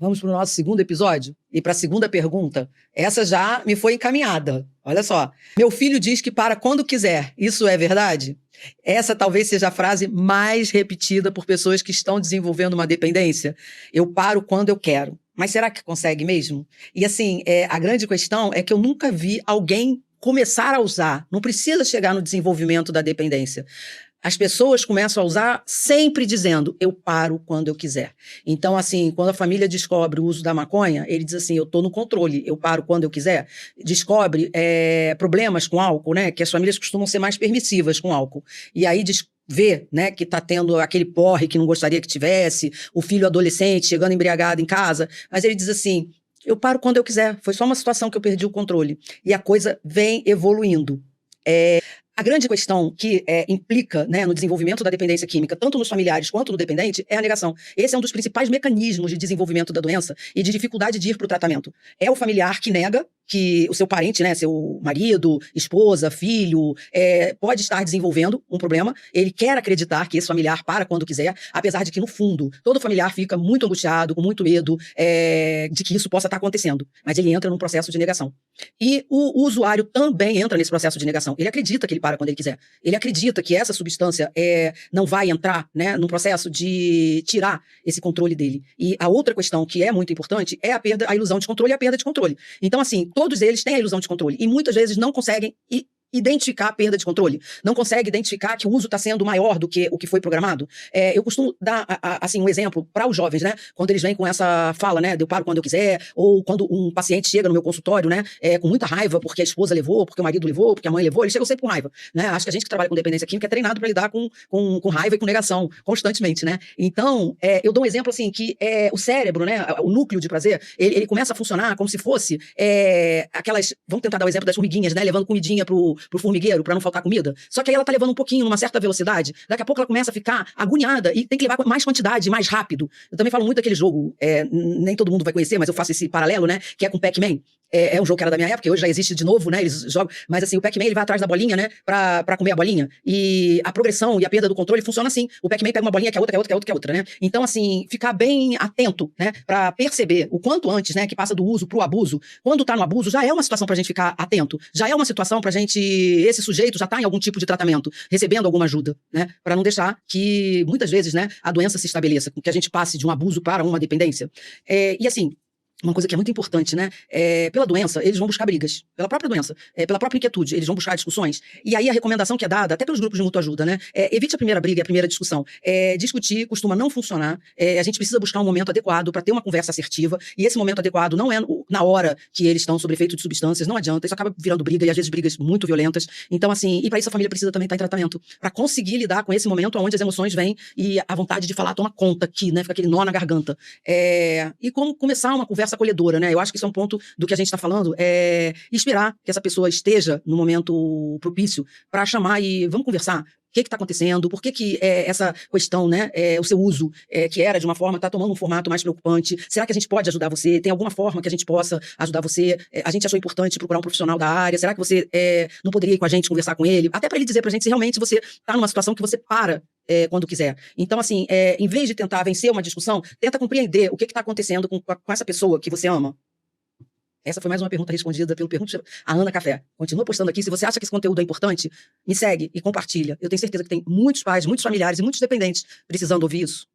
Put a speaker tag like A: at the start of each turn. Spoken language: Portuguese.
A: Vamos para o nosso segundo episódio? E para a segunda pergunta, essa já me foi encaminhada. Olha só. Meu filho diz que para quando quiser. Isso é verdade? Essa talvez seja a frase mais repetida por pessoas que estão desenvolvendo uma dependência. Eu paro quando eu quero. Mas será que consegue mesmo? E assim, a grande questão é que eu nunca vi alguém começar a usar. Não precisa chegar no desenvolvimento da dependência. As pessoas começam a usar sempre dizendo, eu paro quando eu quiser. Então, assim, quando a família descobre o uso da maconha, ele diz assim, eu estou no controle, eu paro quando eu quiser. Descobre problemas com álcool, né? Que as famílias costumam ser mais permissivas com álcool. E aí vê, né, que está tendo aquele porre que não gostaria que tivesse, o filho adolescente chegando embriagado em casa. Mas ele diz assim, eu paro quando eu quiser, foi só uma situação que eu perdi o controle. E a coisa vem evoluindo. A grande questão que implica, né, no desenvolvimento da dependência química, tanto nos familiares quanto no dependente, é a negação. Esse é um dos principais mecanismos de desenvolvimento da doença e de dificuldade de ir para o tratamento. É o familiar que nega que o seu parente, né, seu marido, esposa, filho, pode estar desenvolvendo um problema. Ele quer acreditar que esse familiar para quando quiser, apesar de que, no fundo, todo familiar fica muito angustiado, com muito medo de que isso possa estar acontecendo. Mas ele entra num processo de negação. E o usuário também entra nesse processo de negação. Ele acredita que ele para quando ele quiser. Ele acredita que essa substância não vai entrar, né, num processo de tirar esse controle dele. E a outra questão que é muito importante é a ilusão de controle e a perda de controle. Então, assim, todos eles têm a ilusão de controle e muitas vezes não conseguem identificar a perda de controle, não consegue identificar que o uso está sendo maior do que o que foi programado. Eu costumo dar assim, um exemplo para os jovens, né? Quando eles vêm com essa fala, né, de eu paro quando eu quiser, ou quando um paciente chega no meu consultório, né, com muita raiva porque a esposa levou, porque o marido levou, porque a mãe levou, eles chegam sempre com raiva, né? Acho que a gente que trabalha com dependência química é treinado para lidar com raiva e com negação constantemente, né? Então, eu dou um exemplo assim, que o cérebro, né, o núcleo de prazer, ele começa a funcionar como se fosse aquelas, vamos tentar dar o exemplo das formiguinhas, né, levando comidinha pro formigueiro, para não faltar comida. Só que aí ela tá levando um pouquinho, numa certa velocidade, daqui a pouco ela começa a ficar agoniada e tem que levar mais quantidade, mais rápido. Eu também falo muito daquele jogo, nem todo mundo vai conhecer, mas eu faço esse paralelo, né, que é com Pac-Man. É um jogo que era da minha época, hoje já existe de novo, né, eles jogam, mas assim, o Pac-Man ele vai atrás da bolinha, né, pra comer a bolinha, e a progressão e a perda do controle funciona assim, o Pac-Man pega uma bolinha que é outra, que é outra, que é outra, que é outra, né, então assim, ficar bem atento, né, pra perceber o quanto antes, né, que passa do uso pro abuso, quando tá no abuso, já é uma situação pra gente ficar atento, já é uma situação pra gente, esse sujeito já tá em algum tipo de tratamento, recebendo alguma ajuda, né, pra não deixar que, muitas vezes, né, a doença se estabeleça, que a gente passe de um abuso para uma dependência, e assim, uma coisa que é muito importante, né? Pela doença, eles vão buscar brigas. Pela própria doença, pela própria inquietude, eles vão buscar discussões. E aí a recomendação que é dada, até pelos grupos de mútua ajuda, né? Evite a primeira briga, a primeira discussão. Discutir costuma não funcionar. A gente precisa buscar um momento adequado para ter uma conversa assertiva. E esse momento adequado não é na hora que eles estão sob efeito de substâncias. Não adianta. Isso acaba virando briga, e às vezes brigas muito violentas. Então, assim, e para isso a família precisa também estar em tratamento. Para conseguir lidar com esse momento onde as emoções vêm e a vontade de falar toma conta aqui, né? Fica aquele nó na garganta. E como começar uma conversa acolhedora, né? Eu acho que isso é um ponto do que a gente está falando, esperar que essa pessoa esteja no momento propício para chamar e vamos conversar. O que está acontecendo? Por que essa questão, né, o seu uso, que era de uma forma, está tomando um formato mais preocupante? Será que a gente pode ajudar você? Tem alguma forma que a gente possa ajudar você? A gente achou importante procurar um profissional da área? Será que você não poderia ir com a gente conversar com ele? Até para ele dizer para a gente se realmente você está numa situação que você para quando quiser. Então, assim, em vez de tentar vencer uma discussão, tenta compreender o que está acontecendo com essa pessoa que você ama. Essa foi mais uma pergunta respondida pelo Pergunta a Ana Café. Continua postando aqui. Se você acha que esse conteúdo é importante, me segue e compartilha. Eu tenho certeza que tem muitos pais, muitos familiares e muitos dependentes precisando ouvir isso.